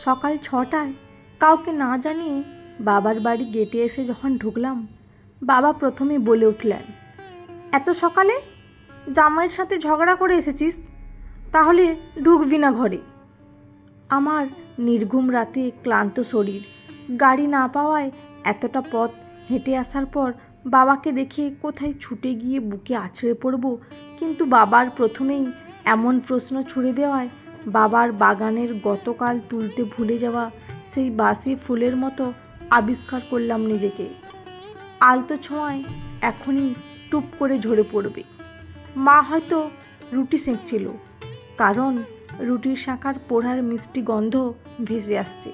সকাল 6টায় কাউকে না জানিয়ে বাবার বাড়ি গেটে এসে যখন ঢুকলাম, বাবা প্রথমে বলে উঠলেন, এত সকালে জামাইয়ের সাথে ঝগড়া করে এসেছিস? তাহলে ঢুকবি না ঘরে। আমার নির্ঘুম রাতে ক্লান্ত শরীর, গাড়ি না পাওয়ায় এতটা পথ হেঁটে আসার পর বাবাকে দেখে কোথায় ছুটে গিয়ে বুকে আছড়ে পড়ব, কিন্তু বাবার প্রথমেই এমন প্রশ্ন ছুড়ে দেওয়ায় বাবার বাগানের গতকাল তুলতে ভুলে যাওয়া সেই বাসি ফুলের মতো আবিষ্কার করলাম নিজেকে। আলতো ছোঁয়ায় এখনই টুপ করে ঝরে পড়বে। মা হয়তো রুটি সেঁকছিল, কারণ রুটির শাঁখার পোড়ার মিষ্টি গন্ধ ভেসে আসছে।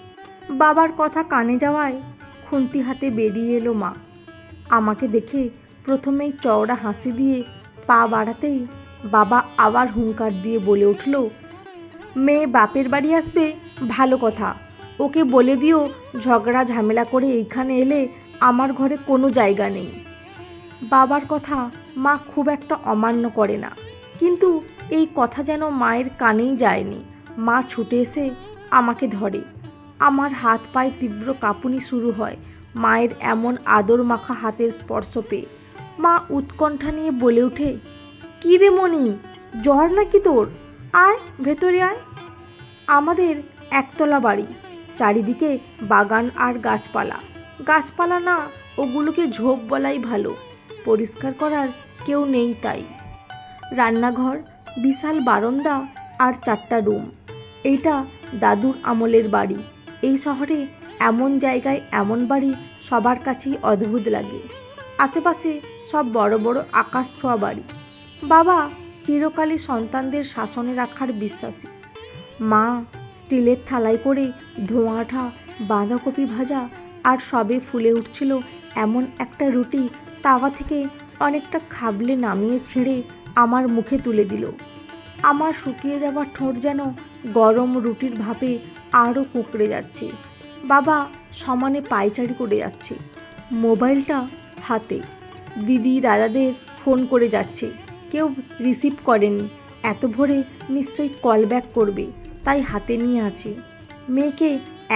বাবার কথা কানে যাওয়ায় খুন্তি হাতে বেরিয়ে এলো মা। আমাকে দেখে প্রথমেই চওড়া হাসি দিয়ে পা বাড়াতেই বাবা আবার হুঙ্কার দিয়ে বলে উঠল, মেয়ে বাপের বাড়ি আসবে ভালো কথা, ওকে বলে দিও ঝগড়া ঝামেলা করে এইখানে এলে আমার ঘরে কোনো জায়গা নেই। বাবার কথা মা খুব একটা অমান্য করে না, কিন্তু এই কথা যেন মায়ের কানেই যায়নি। মা ছুটে এসে আমাকে ধরে। আমার হাত পায়ে তীব্র কাঁপুনি শুরু হয় মায়ের এমন আদর মাখা হাতের স্পর্শ পেয়ে। মা উৎকণ্ঠা নিয়ে বলে ওঠে, কী রে মণি, জ্বর নাকি তোর? আয় ভেতরে আয়। আমাদের একতলা বাড়ি, চারিদিকে বাগান আর গাছপালা। গাছপালা না, ওগুলোকে ঝোপ বলাই ভালো, পরিষ্কার করার কেউ নেই তাই। রান্নাঘর, বিশাল বারান্দা আর 4টা রুম। এইটা দাদুর আমলের বাড়ি। এই শহরে এমন জায়গায় এমন বাড়ি সবার কাছেই অদ্ভুত লাগে। আশেপাশে সব বড় বড় আকাশ ছোঁয়া বাড়ি। বাবা চিরকালই সন্তানদের শাসনে রাখার বিশ্বাসী। মা স্টিলের থালায় করে ধোঁয়াটা বাঁধাকপি ভাজা আর সবে ফুলে উঠছিল এমন একটা রুটি তাওয়া থেকে অনেকটা খাবলে নামিয়ে ছিঁড়ে আমার মুখে তুলে দিল। আমার শুকিয়ে যাওয়া ঠোঁট যেন গরম রুটির ভাপে আরও কুঁকড়ে যাচ্ছে। বাবা সমানে পায়চারি করে যাচ্ছে, মোবাইলটা হাতে। দিদি দাদাদের ফোন করে যাচ্ছে, কেউ রিসিভ করেনি। এত ভোরে নিশ্চয়ই কল ব্যাক করবে, তাই হাতে নিয়ে আছে। মেয়েকে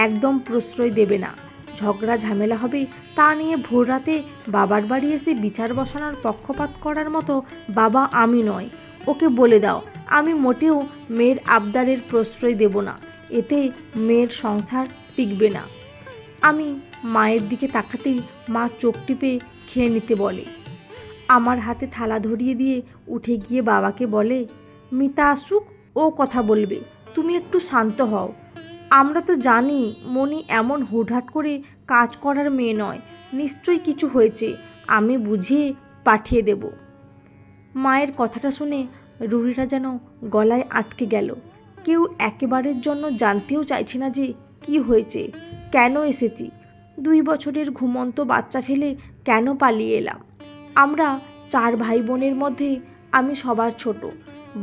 একদম প্রশ্রয় দেবে না, ঝগড়া ঝামেলা হবে তা নিয়ে ভোর রাতে বাবার বাড়ি এসে বিচার বসানোর পক্ষপাত করার মতো বাবা আমি নয়। ওকে বলে দাও আমি মোটেও মেয়ের আবদারের প্রশ্রয় দেব না, এতে মেয়ের সংসার টিকবে না। আমি মায়ের দিকে তাকাতেই মা চোখ টিপে খেয়ে নিতে বলে। আমার হাতে থালা ধরিয়ে দিয়ে উঠে গিয়ে বাবাকে বলে, মিতা আসুক, ও কথা বলবে, তুমি একটু শান্ত হও। আমরা তো জানি মনি এমন হুটহাট করে কাজ করার মেয়ে নয়, নিশ্চয়ই কিছু হয়েছে, আমি বুঝিয়ে পাঠিয়ে দেব। মায়ের কথাটা শুনে রুটিটা যেন গলায় আটকে গেল। কেউ একেবারের জন্য জানতেও চাইছে না যে কি হয়েছে, কেন এসেছি, 2 বছরের ঘুমন্ত বাচ্চা ফেলে কেন পালিয়ে এলাম। আমরা 4 ভাই বোনের মধ্যে আমি সবার ছোট।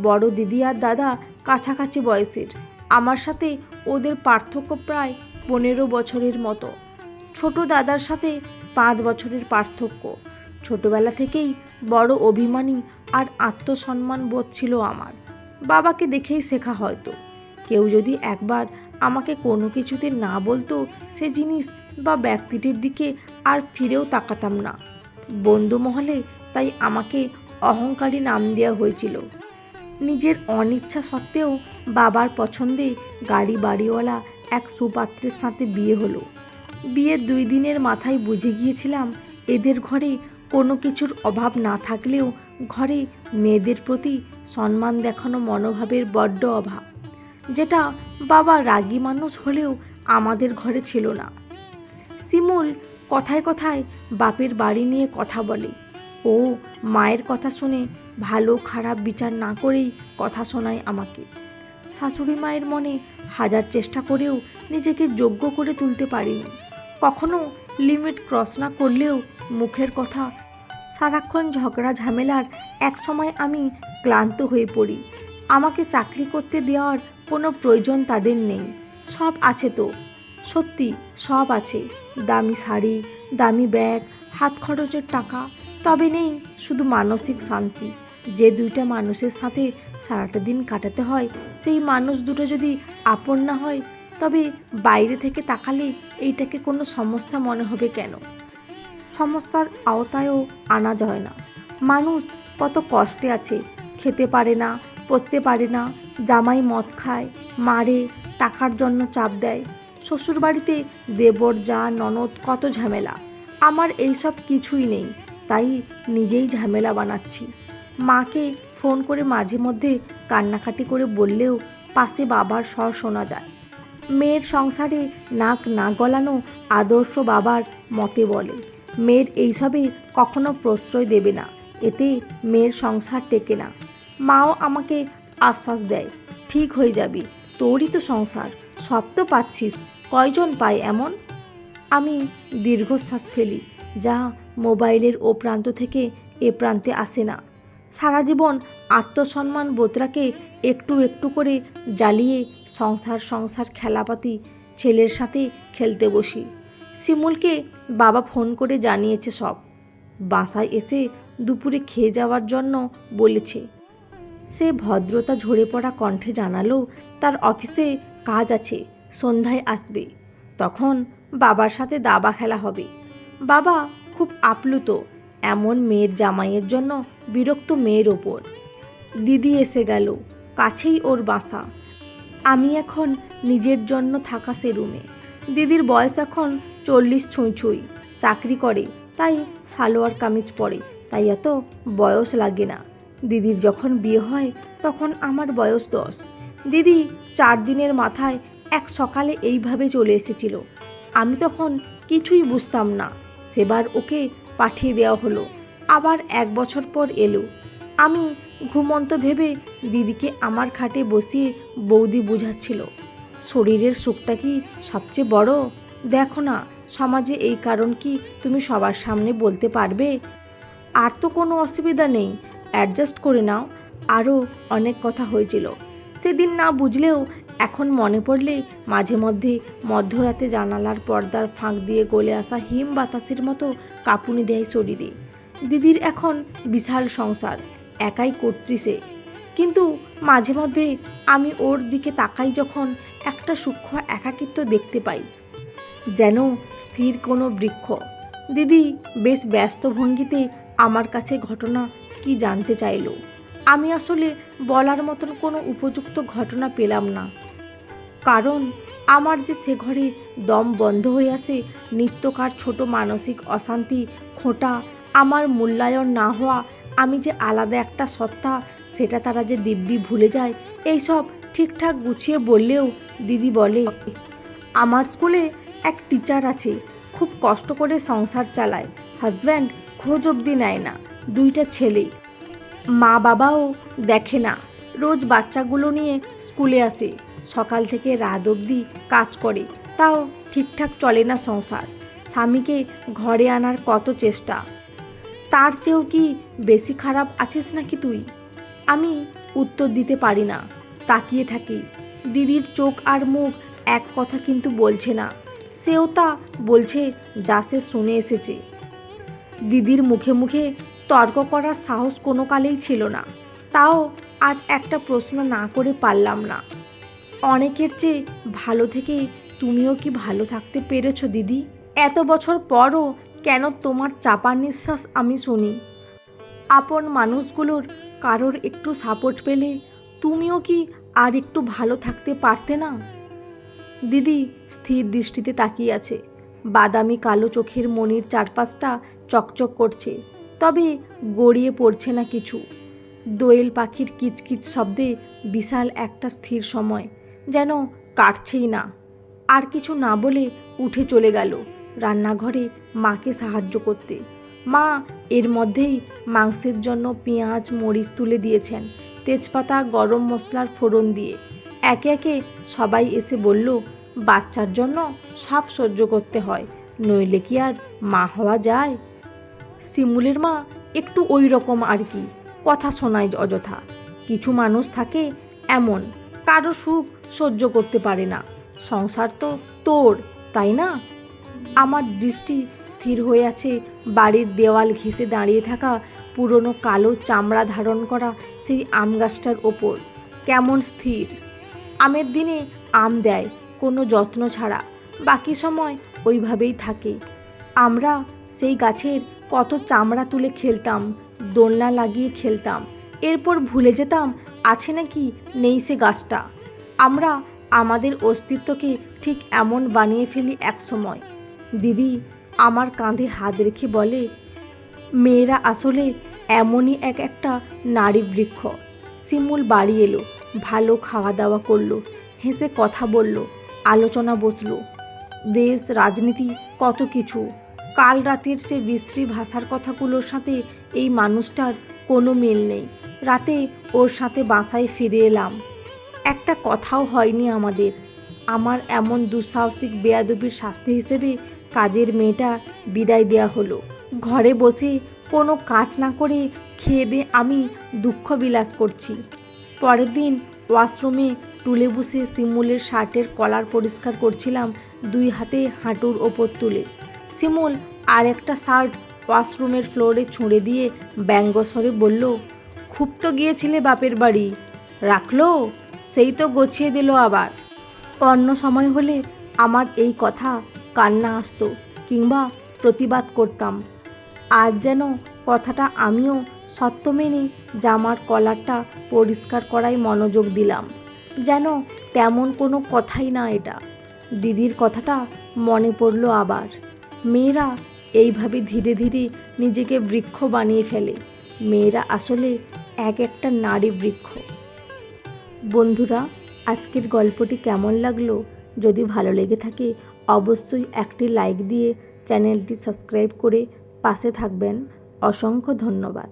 বড় দিদি আর দাদা কাছাকাছি বয়সের, আমার সাথে ওদের পার্থক্য প্রায় 15 বছরের মতো। ছোট দাদার সাথে 5 বছরের পার্থক্য। ছোটবেলা থেকেই বড় অভিমানী আর আত্মসম্মান বোধ ছিল আমার। বাবাকে দেখেই শেখা হয়তো। কেউ যদি একবার আমাকে কোনো কিছুতে না বলতো, সে জিনিস বা ব্যক্তিটির দিকে আর ফিরেও তাকাতাম না। বন্ধু মহলে তাই আমাকে অহংকারী নাম দেওয়া হয়েছিল। নিজের অনিচ্ছা সত্ত্বেও বাবার পছন্দে গাড়ি বাড়িওয়ালা এক সুপাত্রের সাথে বিয়ে হলো। বিয়ের 2 দিনের মাথায় বুঝে গিয়েছিলাম এদের ঘরে কোনো কিছুর অভাব না থাকলেও ঘরে মেয়েদের প্রতি সম্মান দেখানো মনোভাবের বড্ড অভাব, যেটা বাবা রাগী মানুষ হলেও আমাদের ঘরে ছিল না। শিমুল কথায় কথায় বাপের বাড়ি নিয়ে কথা বলে। ও মায়ের কথা শুনে ভালো খারাপ বিচার না করেই কথা শোনায় আমাকে। শাশুড়ি মায়ের মনে হাজার চেষ্টা করেও নিজেকে যোগ্য করে তুলতে পারিনি। কখনো লিমিট ক্রস না করলেও মুখের কথা, সারাক্ষণ ঝগড়া ঝামেলার এক সময় আমি ক্লান্ত হয়ে পড়ি। আমাকে চাকরি করতে দেওয়ার কোনো প্রয়োজন তাদের নেই, সব আছে তো। সত্যি সব আছে, দামি শাড়ি, দামি ব্যাগ, হাত খরচের টাকা, তবে নেই শুধু মানসিক শান্তি। যে 2টা মানুষের সাথে সারাটা দিন কাটাতে হয়, সেই মানুষ দুটো যদি আপন না হয় তবে বাইরে থেকে তাকালে এইটাকে কোনো সমস্যা মনে হবে কেন? সমস্যার আওতায়ও আনা যায় না। মানুষ কত কষ্টে আছে, খেতে পারে না, পরতে পারে না, জামাই মদ খায়, মারে, টাকার জন্য চাপ দেয়। শ্বশুরবাড়িতে দেবর, যা, ননদ, কত ঝামেলা। আমার এইসব কিছুই নেই, তাই নিজেই ঝামেলা বানাচ্ছি। মাকে ফোন করে মাঝে মধ্যে কান্নাকাটি করে বললেও পাশে বাবার স্বর শোনা যায়। মেয়ের সংসারে নাক না গলানো আদর্শ বাবার মতে বলে। মেয়ের এইসবে কখনো প্রশ্রয় দেবে না, এতে মেয়ের সংসার টেকে না। মাও আমাকে আশ্বাস দেয়, ঠিক হয়ে যাবি, তোরই তো সংসার, সব তো পাচ্ছিস, কয়জন পায় এমন? আমি দীর্ঘশ্বাস ফেলি, যা মোবাইলের ও প্রান্ত থেকে এ প্রান্তে আসে না। সারা জীবন আত্মসম্মান বোধটাকে একটু একটু করে জ্বালিয়ে সংসার খেলাপাতি ছেলের সাথে খেলতে বসি। শিমুলকে বাবা ফোন করে জানিয়েছে সব। বাসায় এসে দুপুরে খেয়ে যাওয়ার জন্য বলেছে। সে ভদ্রতা ঝরে পড়া কণ্ঠে জানালো তার অফিসে কাজ আছে, সন্ধ্যায় আসবে। তখন বাবার সাথে দাবা খেলা হবে। বাবা খুব আপ্লুত এমন মেয়ের জামাইয়ের জন্য, বিরক্ত মেয়ের ওপর। দিদি এসে গেল, কাছেই ওর বাসা। আমি এখন নিজের জন্য থাকা সে রুমে। দিদির বয়স এখন 40 ছুঁই ছুঁই, চাকরি করে, তাই সালোয়ার কামিজ পরে, তাই এত বয়স লাগে না। দিদির যখন বিয়ে হয় তখন আমার বয়স 10। দিদি 4 দিনের মাথায় এক সকালে এইভাবে চলে এসেছিল। আমি তখন কিছুই বুঝতাম না। সেবার ওকে পাঠিয়ে দেওয়া হলো, আবার 1 বছর পর এলো। আমি ঘুমন্ত ভেবে দিদিকে আমার খাটে বসিয়ে বৌদি বুঝাচ্ছিল, শরীরের সুখটা কি সবচেয়ে বড়? দেখো না, সমাজে এই কারণ কি তুমি সবার সামনে বলতে পারবে? আর তো কোনো অসুবিধা নেই, অ্যাডজাস্ট করে নাও। আরও অনেক কথা হয়েছিল সেদিন, না বুঝলেও এখন মনে পড়লে মাঝে মধ্যে মধ্যরাতে জানালার পর্দার ফাঁক দিয়ে গলে আসা হিম বাতাসের মতো কাঁপুনি দেয় শরীরে। দিদির এখন বিশাল সংসার, একাই কর্ত্রী সে। কিন্তু মাঝে মধ্যে আমি ওর দিকে তাকাই যখন, একটা সূক্ষ্ম একাকিত্ব দেখতে পাই, যেন স্থির কোনো বৃক্ষ। দিদি বেশ ব্যস্ত ভঙ্গিতে আমার কাছে ঘটনা কি জানতে চাইল। আমি আসলে বলার মতন কোনো উপযুক্ত ঘটনা পেলাম না, কারণ আমার যে সে ঘরে দম বন্ধ হয়ে আসে, নিত্যকার ছোট মানসিক অশান্তি, খোঁটা, আমার মূল্যায়ন না হওয়া, আমি যে আলাদা একটা সত্তা, সেটা তারা যে দিব্যি ভুলে যায়, এইসব ঠিকঠাক গুছিয়ে বললেও দিদি বলে, আমার স্কুলে এক টিচার আছে, খুব কষ্ট করে সংসার চালায়, হাজব্যান্ড খোঁজ অবধি নেয় না, 2টা ছেলে, মা বাবাও দেখে না, রোজ বাচ্চাগুলো নিয়ে স্কুলে আসে, সকাল থেকে রাত অবধি কাজ করে, তাও ঠিকঠাক চলে না সংসার। স্বামীকে ঘরে আনার কত চেষ্টা, তার চেয়েও কি বেশি খারাপ আছিস নাকি তুই? আমি উত্তর দিতে পারি না, তাকিয়ে থাকি। দিদির চোখ আর মুখ এক কথা কিন্তু বলছে না। সেও তা বলছে যা সে শুনে এসেছে। দিদির মুখে মুখে তর্ক করার সাহস কোনো কালেই ছিল না, তাও আজ একটা প্রশ্ন না করে পারলাম না। অনেকের চেয়ে ভালো থেকে তুমিও কি ভালো থাকতে পেরেছো দিদি? এত বছর পরও কেন তোমার চাপা নিঃশ্বাস আমি শুনি? আপন মানুষগুলোর কারোর একটু সাপোর্ট পেলে তুমিও কি আর একটু ভালো থাকতে পারতে না? দিদি স্থির দৃষ্টিতে তাকিয়ে আছে। বাদামি কালো চোখের মনির চারপাশটা চকচক করছে, তবে গড়িয়ে পড়ছে না কিছু। দোয়েল পাখির কিচকিচ শব্দে বিশাল একটা স্থির সময় যেন কাটছেই না। আর কিছু না বলে উঠে চলে গেল রান্নাঘরে মাকে সাহায্য করতে। মা এর মধ্যেই মাংসের জন্য পেঁয়াজ মরিচ তুলে দিয়েছেন, তেজপাতা গরম মশলার ফোড়ন দিয়ে। একে একে সবাই এসে বলল, বাচ্চার জন্য সব সহ্য করতে হয়, নইলে কি আর মা হওয়া যায়? শিমুলের মা একটু ওই রকম আর কি, কথা শোনায় অযথা। কিছু মানুষ থাকে এমন, কারো সুখ সহ্য করতে পারে না। সংসার তো তোর, তাই না? আমার দৃষ্টি স্থির হয়ে আছে বাড়ির দেওয়াল ঘেঁষে দাঁড়িয়ে থাকা পুরনো কালো চামড়া ধারণ করা সেই আম গাছটার ওপর। কেমন স্থির! আমের দিনে আম দেয়, কোনো যত্ন ছাড়া, বাকি সময় ওইভাবেই থাকে। আমরা সেই গাছের কত চামড়া তুলে খেলতাম, দোলনা লাগিয়ে খেলতাম, এরপর ভুলে যেতাম আছে নাকি নেই সে গাছটা। আমরা আমাদের অস্তিত্বকে ঠিক এমন বানিয়ে ফেলি একসময়। দিদি আমার কাঁধে হাত রেখে বলে, মেয়েরা আসলে এমনই একটা নারী বৃক্ষ। শিমুল বাড়ি এলো, ভালো খাওয়া দাওয়া করলো, হেসে কথা বলল, আলোচনা বসলো, দেশ রাজনীতি কত কিছু। কাল রাতের সে বিশ্রী ভাষার কথাগুলোর সাথে এই মানুষটার কোনো মিল নেই। রাতে ওর সাথে বাসায় ফিরে এলাম, একটা কথাও হয়নি আমাদের। আমার এমন দুঃসাহসিক বেয়াদবির শাস্তি হিসেবে কাজের মেয়েটা বিদায় দেওয়া হলো। ঘরে বসে কোনো কাজ না করে খেয়ে দিয়ে আমি দুঃখ বিলাস করছি। পরের দিন ওয়াশরুমে টুলে বসে শিমুলের শার্টের কলার পরিষ্কার করছিলাম, দুই হাতে হাঁটুর ওপর তুলে। শিমুল আর একটা শার্ট ওয়াশরুমের ফ্লোরে ছুঁড়ে দিয়ে ব্যঙ্গস্বরে বলল, খুব তো গিয়েছিলে বাপের বাড়ি, রাখলো, সেই তো গছিয়ে দিল আবার। অন্য সময় হলে আমার এই কথা কান্না আসতো কিংবা প্রতিবাদ করতাম। আজ যেন কথাটা আমিও সত্য মেনে জামার কলারটা পরিষ্কার করায় মনোযোগ দিলাম, যেন তেমন কোনো কথাই না এটা। দিদির কথাটা মনে পড়ল আবার। মেয়েরা এইভাবে ধীরে ধীরে নিজেকে বৃক্ষ বানিয়ে ফেলে। মেয়েরা আসলে একটা নারী বৃক্ষ। বন্ধুরা, আজকের গল্পটি কেমন লাগলো? যদি ভালো লেগে থাকে অবশ্যই একটি লাইক দিয়ে চ্যানেলটি সাবস্ক্রাইব করে পাশে থাকবেন। অসংখ্য ধন্যবাদ।